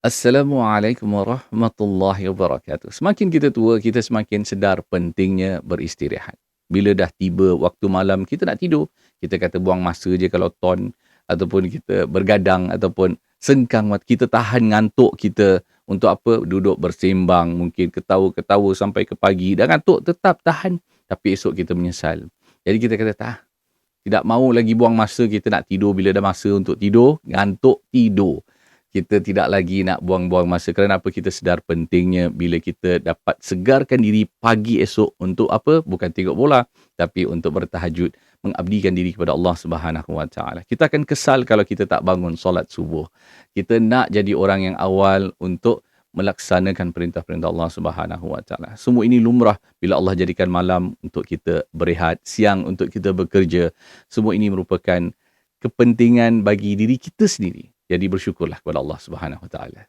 Assalamualaikum warahmatullahi wabarakatuh. Semakin kita tua, kita semakin sedar pentingnya beristirahat. Bila dah tiba waktu malam, kita nak tidur. Kita kata buang masa je kalau ton, ataupun kita bergadang, ataupun sengkang mata. Kita tahan ngantuk kita untuk apa? Duduk bersembang, mungkin ketawa-ketawa sampai ke pagi. Dan ngantuk tetap tahan, tapi esok kita menyesal. Jadi kita kata, tidak mahu lagi buang masa, kita nak tidur bila dah masa untuk tidur, ngantuk, tidur. Kita tidak lagi nak buang-buang masa. Kerana apa? Kita sedar pentingnya bila kita dapat segarkan diri pagi esok untuk apa? Bukan tengok bola, tapi untuk bertahajud, mengabdikan diri kepada Allah Subhanahu Wa Taala. Kita akan kesal kalau kita tak bangun solat subuh. Kita nak jadi orang yang awal untuk melaksanakan perintah-perintah Allah Subhanahu Wa Taala. Semua ini lumrah bila Allah jadikan malam untuk kita berehat, siang untuk kita bekerja. Semua ini merupakan kepentingan bagi diri kita sendiri. Jadi bersyukurlah kepada Allah Subhanahu Wa Taala.